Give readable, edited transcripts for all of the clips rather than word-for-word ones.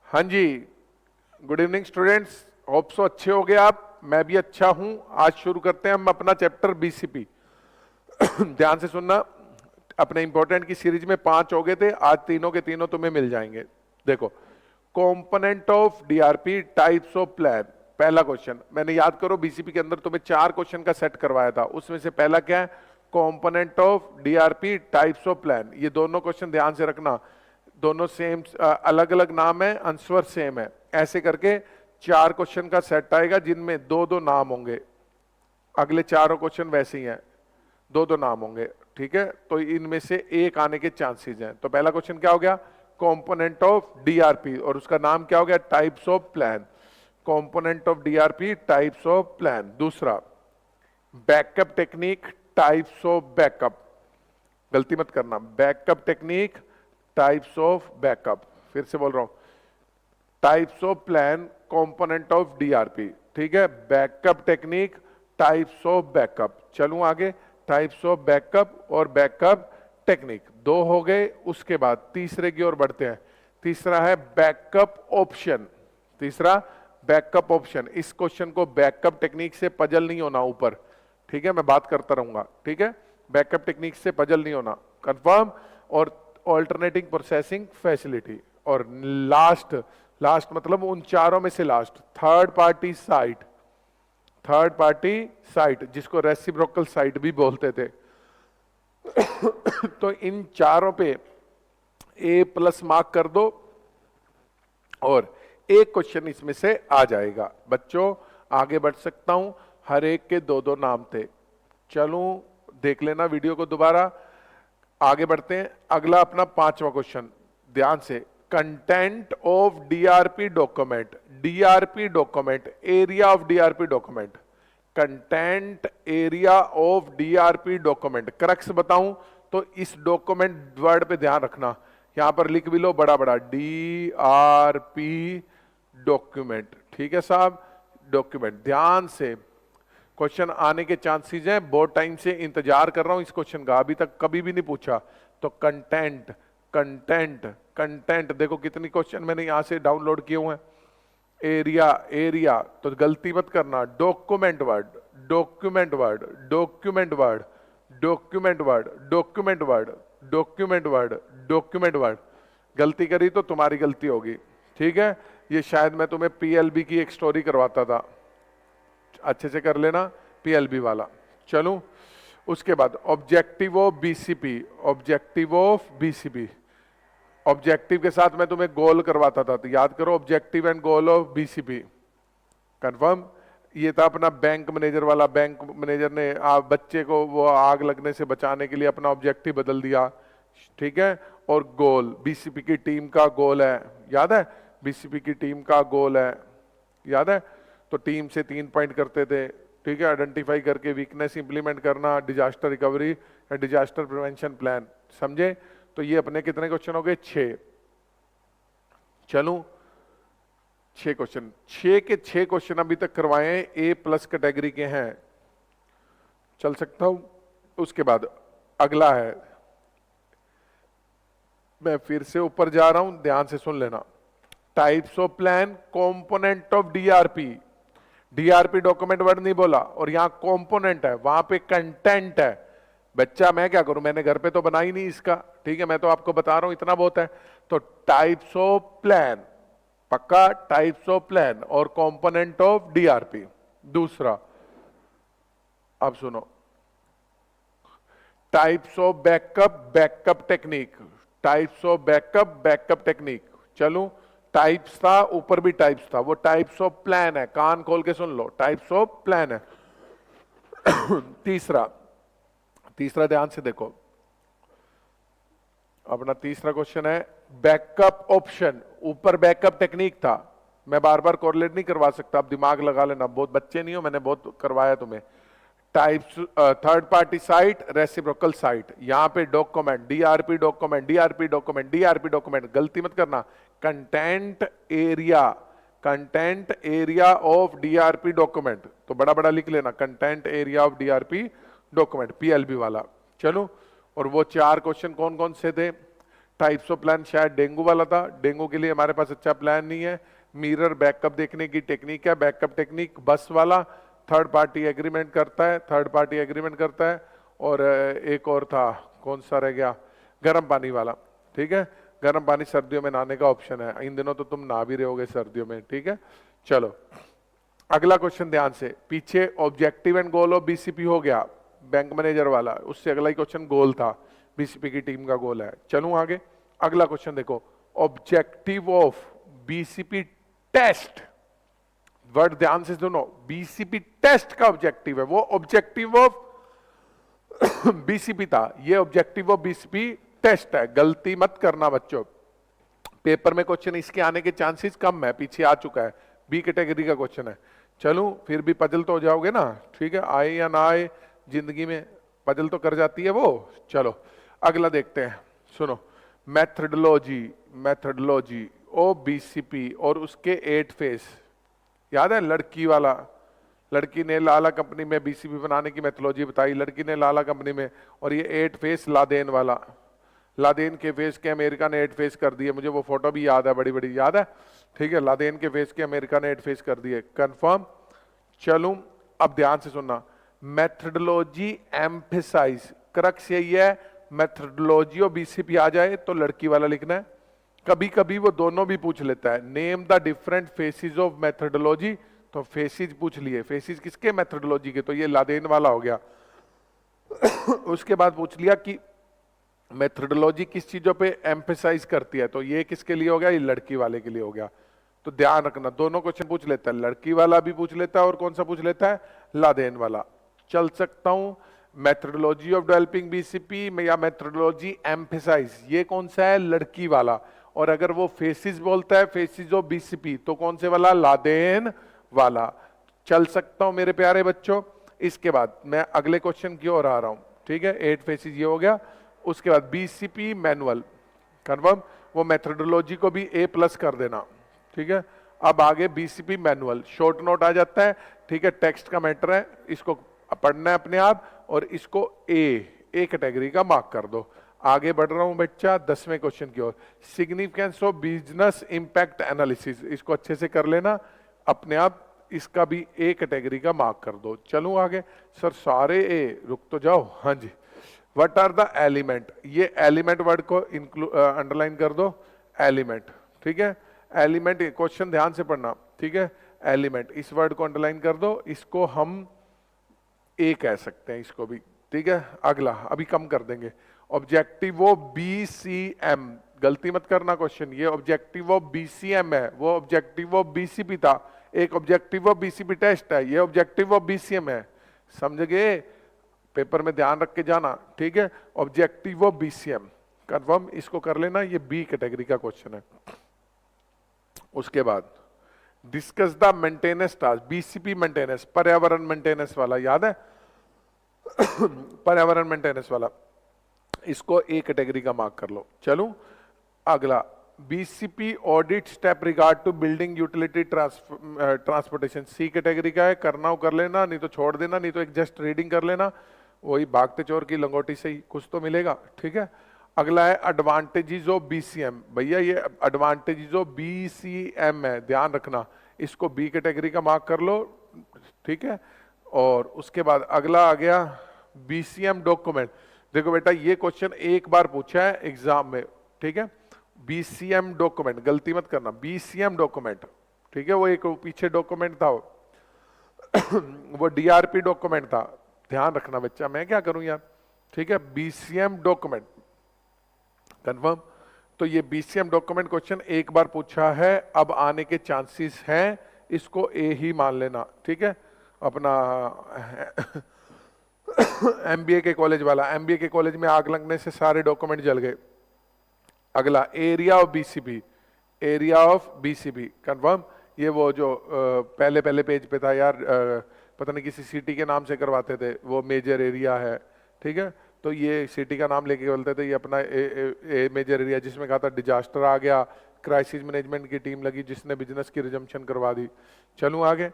हाँ जी, good evening students. Hope so अच्छे हो गए आप। मैं भी अच्छा हूं। आज शुरू करते हैं हम अपना चैप्टर बीसीपी। ध्यान से सुनना। अपने इंपॉर्टेंट की सीरीज में 5 हो गए थे, आज तीनों के तीनों तुम्हें मिल जाएंगे। देखो, component of DRP, types of plan. पहला क्वेश्चन मैंने, याद करो, बीसीपी के अंदर तुम्हें 4 क्वेश्चन का सेट करवाया था, उसमें से पहला क्या है? Component of DRP, types of plan. ये दोनों क्वेश्चन ध्यान से रखना, दोनों सेम, अलग अलग नाम है, आंसर सेम है। ऐसे करके 4 क्वेश्चन का सेट आएगा जिनमें दो दो नाम होंगे। अगले चारों क्वेश्चन वैसे ही हैं, दो दो नाम होंगे। ठीक है, तो इनमें से एक आने के चांसेस हैं। तो पहला क्वेश्चन क्या हो गया? कंपोनेंट ऑफ डीआरपी, और उसका नाम क्या हो गया? Types of plan. Component of DRP, types of plan. दूसरा, backup technique, types of backup. गलती मत करना, backup technique, types of backup. फिर से बोल रहा हूं, types of plan, component of DRP. ठीक है, backup technique, types of backup. चलूं आगे, टाइप्स ऑफ बैकअप और बैकअप टेक्निक दो हो गए। उसके बाद तीसरे की ओर बढ़ते हैं। तीसरा है बैकअप ऑप्शन। तीसरा, बैकअप ऑप्शन। इस क्वेश्चन को बैकअप टेक्निक से पजल नहीं होना ऊपर। ठीक है, मैं बात करता रहूंगा। ठीक है, बैकअप टेक्निक से पजल नहीं होना, कंफर्म। और ऑल्टरनेटिंग प्रोसेसिंग फैसिलिटी। और लास्ट, लास्ट मतलब उन चारों में से last, third party site. Third party site, जिसको रेसिप्रोकल साइट भी बोलते थे। तो इन चारों पे A+ मार्क कर दो और एक क्वेश्चन इसमें से आ जाएगा। बच्चों आगे बढ़ सकता हूं, हर एक के दो दो नाम थे। चलूं, देख लेना वीडियो को दोबारा। आगे बढ़ते हैं, अगला अपना 5वां क्वेश्चन। ध्यान से, content of DRP document. DRP document, area of DRP document. Content area of DRP document. Crux बताऊं तो इस डॉक्यूमेंट वर्ड पे ध्यान रखना, यहां पर लिख भी लो बड़ा बड़ा, डीआरपी डॉक्यूमेंट। ठीक है साहब, डॉक्यूमेंट। ध्यान से, क्वेश्चन आने के चांसेस हैं। बहुत टाइम से इंतजार कर रहा हूं इस क्वेश्चन का, अभी तक कभी भी नहीं पूछा। तो कंटेंट, कंटेंट, कंटेंट। देखो कितनी क्वेश्चन मैंने यहां से डाउनलोड किए हुए हैं। एरिया, एरिया तो गलती मत करना, document word, document word, document word, document word, document word, document word, document word. गलती करी तो तुम्हारी गलती होगी। ठीक है, ये शायद मैं तुम्हें पीएलबी की एक स्टोरी करवाता था, अच्छे से कर लेना, पीएलबी वाला। चलूं, उसके बाद objective of BCP. Objective of BCP, objective के साथ मैं तुम्हें गोल करवाता था, तो याद करो, objective and goal of BCP. Confirm. ये था अपना बैंक मैनेजर वाला। बैंक मैनेजर ने बच्चे को वो आग लगने से बचाने के लिए अपना ऑब्जेक्टिव बदल दिया। ठीक है, और गोल बीसीपी की टीम का गोल है, याद है? बीसीपी की टीम का गोल है, याद है? तो टीम से 3 पॉइंट करते थे। ठीक है, आइडेंटिफाई करके वीकनेस इंप्लीमेंट करना, डिजास्टर रिकवरी या डिजास्टर प्रिवेंशन प्लान। समझे? तो ये अपने कितने क्वेश्चन हो गए? 6। चलूं, 6 क्वेश्चन, 6 के 6 क्वेश्चन अभी तक करवाए हैं, A+ कैटेगरी के हैं। चल सकता हूं। उसके बाद अगला है, मैं फिर से ऊपर जा रहा हूं, ध्यान से सुन लेना। Types of plan, component of DRP. DRP document word नहीं बोला, और यहां कंपोनेंट है, वहां पे कंटेंट है। बच्चा मैं क्या करूं, मैंने घर पे तो बना ही नहीं इसका। ठीक है, मैं तो आपको बता रहा हूं, इतना बहुत है। तो टाइप्स ऑफ प्लान, पक्का, टाइप्स ऑफ प्लान और कंपोनेंट ऑफ डीआरपी। दूसरा, अब सुनो, types of backup, backup technique. Types of backup, backup technique. चलूं, टाइप्स था, ऊपर भी टाइप्स था, वो टाइप्स ऑफ प्लान है, कान खोल के सुन लो, टाइप्स ऑफ प्लान है। तीसरा, तीसरा ध्यान से देखो, अपना तीसरा क्वेश्चन है बैकअप ऑप्शन। ऊपर बैकअप टेक्निक था, मैं बार बार कोरिलेट नहीं करवा सकता, अब दिमाग लगा लेना, बहुत बच्चे नहीं हो, मैंने बहुत करवाया तुम्हें। Types, third party site, reciprocal site. यहां पे document, DRP document, DRP document, DRP document. गलती मत करना, content area, content area of DRP document. तो बड़ा बड़ा लिख लेना, content area of DRP document, PLB वाला। चलो, और वो 4 क्वेश्चन कौन कौन से थे? टाइप्स ऑफ प्लान शायद डेंगू वाला था, डेंगू के लिए हमारे पास अच्छा प्लान नहीं है। मिरर बैकअप देखने की टेक्निक है, बैकअप टेक्निक बस वाला थर्ड पार्टी एग्रीमेंट करता है, थर्ड पार्टी एग्रीमेंट करता है। और एक और था, कौन सा रह गया, गर्म पानी वाला, ठीक है। गर्म पानी सर्दियों में नहाने का ऑप्शन है, इन दिनों तो तुम नहा भी रहे होगे सर्दियों में, ठीक है। चलो अगला क्वेश्चन ध्यान से, पीछे objective and goal of BCP हो गया, बैंक मैनेजर वाला, उससे अगला ही क्वेश्चन गोल था, बीसीपी की टीम का गोल है। चलूं आगे, अगला क्वेश्चन देखो, objective of BCP test, word ध्यान से सुनो, बीसीपी टेस्ट का ऑब्जेक्टिव है, वो ऑब्जेक्टिव ऑफ बीसीपी था, ये ऑब्जेक्टिव ऑफ बीसीपी टेस्ट है, गलती मत करना बच्चों। पेपर में क्वेश्चन इसके आने के चांसेस कम है, पीछे आ चुका है, बी कैटेगरी का क्वेश्चन है। चलो फिर भी पजल तो हो जाओगे ना, ठीक है, आए या ना आए जिंदगी में पजल तो कर जाती है वो। चलो अगला देखते हैं, सुनो, मेथडोलॉजी, मेथडोलॉजी ओ बीसीपी और उसके 8 फेस, याद है लड़की वाला, लड़की ने लाला कंपनी में बीसीपी बनाने की मेथोलॉजी बताई, लड़की ने लाला कंपनी में, और ये 8 फेस लादेन वाला, लादेन के फेस के अमेरिका ने 8 फेस कर दिए, मुझे वो फोटो भी याद है, बड़ी बड़ी याद है, ठीक है, लादेन के फेस के अमेरिका ने 8 फेस कर दिए, कंफर्म। चलूं अब ध्यान से सुनना, मेथडोलॉजी एम्फेसाइज, क्रक्स यही है, मेथडोलॉजी और बीसीपी आ जाए तो लड़की वाला लिखना है, कभी कभी वो दोनों भी पूछ लेता है, name the different faces of methodology, तो फेसिस पूछ लिए, फेसिस किसके, मेथडोलॉजी के, तो ये लादेन वाला हो गया। उसके बाद पूछ लिया कि मेथडोलॉजी किस चीजों पे एम्फेसाइज करती है, तो ये किसके लिए हो गया, ये लड़की वाले के लिए हो गया। तो ध्यान रखना, दोनों क्वेश्चन पूछ लेता है, लड़की वाला भी पूछ लेता है और कौन सा पूछ लेता है, लादेन वाला। चल सकता हूं, मेथडोलॉजी ऑफ डेवलपिंग बीसीपी में या मेथडोलॉजी एम्फेसाइज, ये कौन सा है, लड़की वाला, और अगर वो फेसिस बोलता है, फेसिस ऑफ बीसीपी, तो कौन से वाला, लादेन वाला। चल सकता हूं मेरे प्यारे बच्चों। इसके बाद मैं अगले क्वेश्चन की ओर आ रहा हूं, ठीक है, 8 फेसिस ये हो गया। उसके बाद बीसीपी मैनुअल, कन्फर्म, वो मेथडोलॉजी को भी A+ कर देना, ठीक है। अब आगे बीसीपी मैनुअल, शॉर्ट नोट आ जाता है, ठीक है, टेक्स्ट का मैटर है, इसको पढ़ना है अपने आप, और इसको ए कैटेगरी का मार्क कर दो। आगे बढ़ रहा हूं बच्चा 10वें क्वेश्चन की ओर, significance of business impact analysis, इसको अच्छे से कर लेना अपने आप, इसका भी ए कैटेगरी का मार्क कर दो। चलूं आगे, सर सारे ए, रुक तो जाओ, हाँ जी। व्हाट आर द एलिमेंट, ये एलिमेंट वर्ड को अंडरलाइन कर दो, एलिमेंट, ठीक है, एलिमेंट, क्वेश्चन ध्यान से पढ़ना, ठीक है, एलिमेंट, इस वर्ड को अंडरलाइन कर दो, इसको हम ए कह सकते हैं, इसको भी, ठीक है। अगला अभी कम कर देंगे, ऑब्जेक्टिव ऑफ बीसीएम, गलती मत करना क्वेश्चन, ये ऑब्जेक्टिव ऑफ बीसीएम है, वो ऑब्जेक्टिव ऑफ बीसीपी था, एक ऑब्जेक्टिव ऑफ बीसीपी टेस्ट है, ये ऑब्जेक्टिव ऑफ बीसीएम है, समझ गए, पेपर में ध्यान रख के जाना, ठीक है, ऑब्जेक्टिव ऑफ बीसीएम, कंफर्म, इसको कर लेना, ये बी कैटेगरी का क्वेश्चन है। उसके बाद discuss the maintenance task, BCP maintenance, पर्यावरण मेंटेनेंस वाला, याद है पर्यावरण मेंटेनेंस वाला, इसको ए कैटेगरी का मार्क कर लो। चलूं अगला, BCP audit step regard to building utility transportation, C category का है, करना हो कर लेना, नहीं तो छोड़ देना, नहीं तो एक जस्ट रीडिंग कर लेना, वही भागते चोर की लंगोटी से ही कुछ तो मिलेगा, ठीक है। अगला है एडवांटेजेस ऑफ बीसीएम, भैया ये एडवांटेजेस ऑफ बीसीएम है, ध्यान रखना, इसको बी कैटेगरी का मार्क कर लो, ठीक है। और उसके बाद अगला आ गया बीसीएम डॉक्यूमेंट, देखो बेटा ये क्वेश्चन एक बार पूछा है एग्जाम में, ठीक है, बीसीएम डॉक्यूमेंट, गलती मत करना, बीसीएम डॉक्यूमेंट, ठीक है, वो एक पीछे डॉक्यूमेंट था वो डीआरपी डॉक्यूमेंट था, ध्यान रखना बच्चा, मैं क्या करूं यार, ठीक है, बीसीएम डॉक्यूमेंट, कंफर्म। तो ये बीसीएम डॉक्यूमेंट क्वेश्चन एक बार पूछा है, अब आने के चांसेस हैं, इसको ए ही मान लेना, ठीक है। अपना एमबीए के कॉलेज वाला, एमबीए के कॉलेज में आग लगने से सारे डॉक्यूमेंट जल गए। अगला area of BCB, area of BCB, confirm, ये वो जो पहले पहले पेज पे था यार, पता नहीं किसी सिटी के नाम से करवाते थे, वो मेजर एरिया है, ठीक है, तो ये सिटी का नाम लेके बोलते थे, ये अपना मेजर एरिया, जिसमें कहा था डिजास्टर आ गया, क्राइसिस मैनेजमेंट की टीम लगी जिसने बिजनेस की रिजम्पशन करवा दी। चलूं आगे,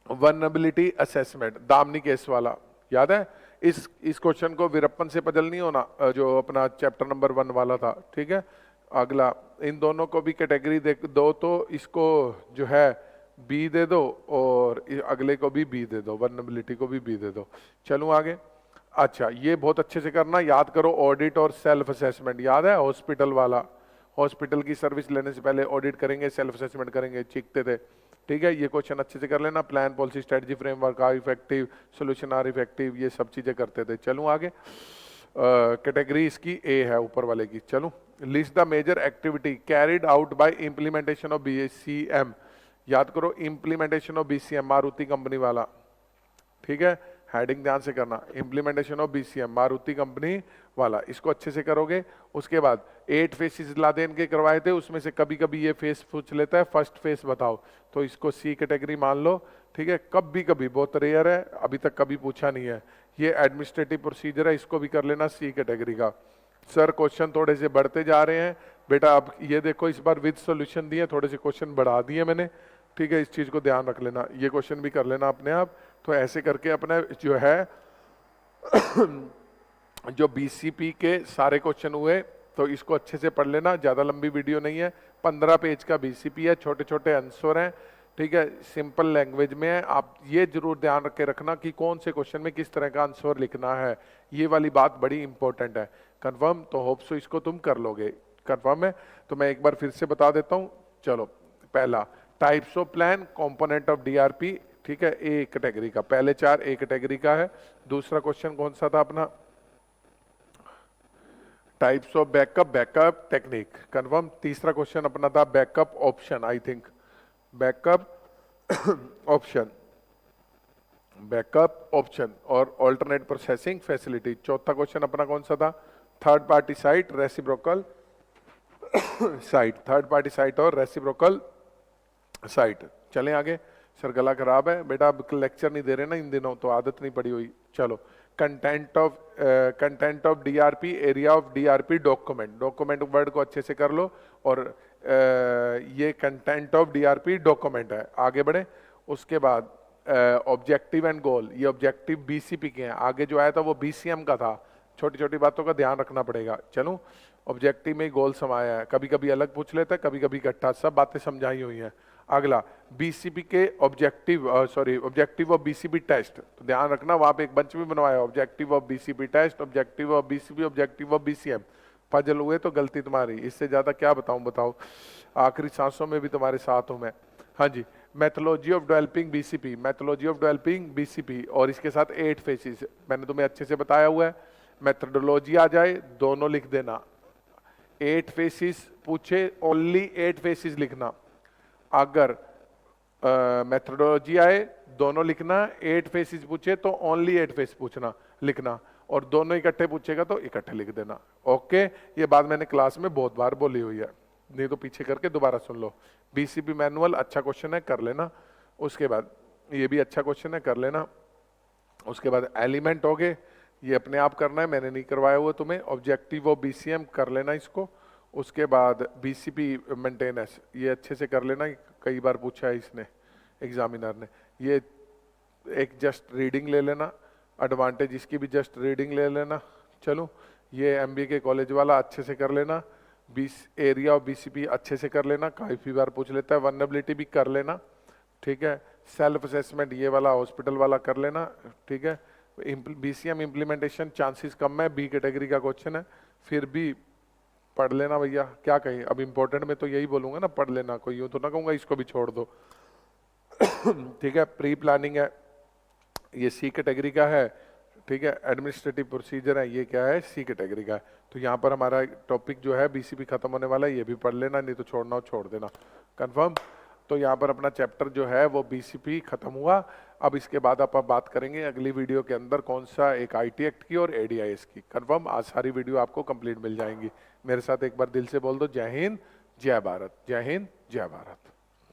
वल्नरेबिलिटी असेसमेंट, दामनी केस वाला, याद है, इस क्वेश्चन को वीरप्पन से बदल नहीं होना, जो अपना चैप्टर नंबर 1 वाला था, ठीक है। अगला, इन दोनों को भी कैटेगरी दे दो, तो इसको जो है बी दे दो और अगले को भी बी दे दो, वल्नरेबिलिटी को भी बी दे दो। चलूं आगे। अच्छा, ये बहुत अच्छे से करना, याद करो ऑडिट और सेल्फ असेसमेंट, याद है हॉस्पिटल वाला, हॉस्पिटल की सर्विस लेने से पहले ऑडिट करेंगे, सेल्फ असेसमेंट करेंगे, चीखते थे, ठीक है। ये क्वेश्चन अच्छे से कर लेना, plan policy strategy framework are effective, solution are effective, ये सब चीजें करते थे। चलूं आगे। कैटेगरी इसकी ए है ऊपर वाले की। चलूं, list the major activity carried out by implementation of BCM, याद करो implementation of BCM, Maruti company वाला, ठीक है। हेडिंग ध्यान से करना, implementation of BCM, Maruti company वाला, इसको अच्छे से करोगे। उसके बाद 8 फेसेस लादेन के करवाए थे, उसमें से कभी कभी ये फेस पूछ लेता है, फर्स्ट फेस बताओ, तो इसको सी कैटेगरी मान लो, ठीक है। कभी कभी, बहुत रेयर है, अभी तक कभी पूछा नहीं है। ये एडमिनिस्ट्रेटिव प्रोसीजर है, इसको भी कर लेना सी कैटेगरी का। सर क्वेश्चन थोड़े से बढ़ते जा रहे हैं बेटा, अब ये देखो इस बार विद सॉल्यूशन दिए, थोड़े से क्वेश्चन बढ़ा दिए मैंने, ठीक है। इस चीज को ध्यान रख लेना, ये क्वेश्चन भी कर लेना अपने आप। तो ऐसे करके अपने जो है जो बीसीपी के सारे क्वेश्चन हुए, तो इसको अच्छे से पढ़ लेना, ज्यादा लंबी वीडियो नहीं है, 15 पेज का बीसीपी है, छोटे छोटे आंसर हैं, ठीक है, सिंपल लैंग्वेज में है। आप ये जरूर ध्यान रख के रखना कि कौन से क्वेश्चन में किस तरह का आंसर लिखना है, ये वाली बात बड़ी इंपॉर्टेंट है। कंफर्म? तो होप सो इसको तुम कर लोगे। कंफर्म है? तो मैं एक बार फिर से बता देता हूं। चलो, पहला types of plan, component of DRP, ठीक है, ए कैटेगरी का, पहले 4 ए कैटेगरी का है। दूसरा क्वेश्चन कौन सा था अपना? Types of backup technique, confirm. तीसरा क्वेश्चन अपना था backup option, I think backup option और ऑल्टरनेट प्रोसेसिंग फैसिलिटी। चौथा क्वेश्चन अपना कौन सा था? Third party site, reciprocal site, third party site और रेसिप्रोकल साइट। चलें आगे। सर गला खराब है बेटा, अब लेक्चर नहीं दे रहे ना इन दिनों, तो आदत नहीं पड़ी हुई। चलो, content of DRP, area of DRP, document word को अच्छे से कर लो। और ये कंटेंट ऑफ डीआरपी डॉक्यूमेंट है। आगे बढ़े। उसके बाद ऑब्जेक्टिव एंड गोल, ये ऑब्जेक्टिव बीसीपी के हैं, आगे जो आया था वो बीसीएम का था, छोटी छोटी बातों का ध्यान रखना पड़ेगा। चलो, ऑब्जेक्टिव में गोल समाया है, कभी कभी अलग पूछ लेता है, कभी कभी इकट्ठा, सब बातें समझाई हुई हैं। अगला बीसीपी के ऑब्जेक्टिव ऑफ बीसीपी टेस्ट, तो ध्यान रखना वहां पे एक बंच भी बनवाया, objective of BCP test, objective of BCP, objective of BCM. Puzzle हुए तो गलती तुम्हारी, इससे ज्यादा क्या बताऊं, बताओ। आखिरी सांसों में भी तुम्हारे साथ हूं मैं। हाँ जी, methodology of developing BCP, methodology of developing BCP, और इसके साथ 8 फेसिस मैंने तुम्हें अच्छे से बताया हुआ है। मेथोडोलॉजी आ जाए दोनों लिख देना, 8 फेसिस पूछे ओनली 8 फेसिस लिखना। अगर मेथोडोलॉजी आए दोनों लिखना, 8 फेसिस पूछे तो ओनली 8 फेस पूछना लिखना, और दोनों इकट्ठे पूछेगा तो इकट्ठे लिख देना। ओके, ये बात मैंने क्लास में बहुत बार बोली हुई है, नहीं तो पीछे करके दोबारा सुन लो। बीसीपी मैनुअल अच्छा क्वेश्चन है, कर लेना। उसके बाद ये भी अच्छा क्वेश्चन है, कर लेना। उसके बाद एलिमेंट हो गए, ये अपने आप करना है, मैंने नहीं करवाया हुआ तुम्हें। ऑब्जेक्टिव ऑफ बीसीएम कर लेना इसको। उसके बाद बीसीपी मेंटेनेंस, ये अच्छे से कर लेना, कई बार पूछा है इसने एग्जामिनर ने। ये एक जस्ट रीडिंग ले लेना, एडवांटेज इसकी भी जस्ट रीडिंग ले लेना। चलो, ये एमबीए के कॉलेज वाला अच्छे से कर लेना। एरिया ऑफ बीसीपी अच्छे से कर लेना, काफी बार पूछ लेता है। वल्नरेबिलिटी भी कर लेना, ठीक है। सेल्फ असेसमेंट ये वाला हॉस्पिटल वाला कर लेना, ठीक है। बीसीएम इम्प्लीमेंटेशन चांसेस कम है, बी कैटेगरी का क्वेश्चन है, फिर भी पढ़ लेना भैया, क्या कहें। अब इंपॉर्टेंट में तो यही बोलूंगा ना, पढ़ लेना, कोई यूं तो ना कहूंगा इसको भी छोड़ दो। ठीक है, प्री प्लानिंग है, ये सी कैटेगरी का है, ठीक है। एडमिनिस्ट्रेटिव प्रोसीजर है, ये क्या है, सी कैटेगरी का है। तो यहाँ पर हमारा टॉपिक जो है बीसीपी खत्म होने वाला है, ये भी पढ़ लेना, नहीं तो छोड़ना हो छोड़ देना। कंफर्म? तो यहाँ पर अपना चैप्टर जो है वो बीसीपी खत्म हुआ। अब इसके बाद आप बात करेंगे अगली वीडियो के अंदर कौन सा, एक आईटी एक्ट की और एडीआईएस की। कंफर्म? आज सारी वीडियो आपको कंप्लीट मिल जाएंगी। मेरे साथ एक बार दिल से बोल दो, जय हिंद जय भारत, जय हिंद जय भारत।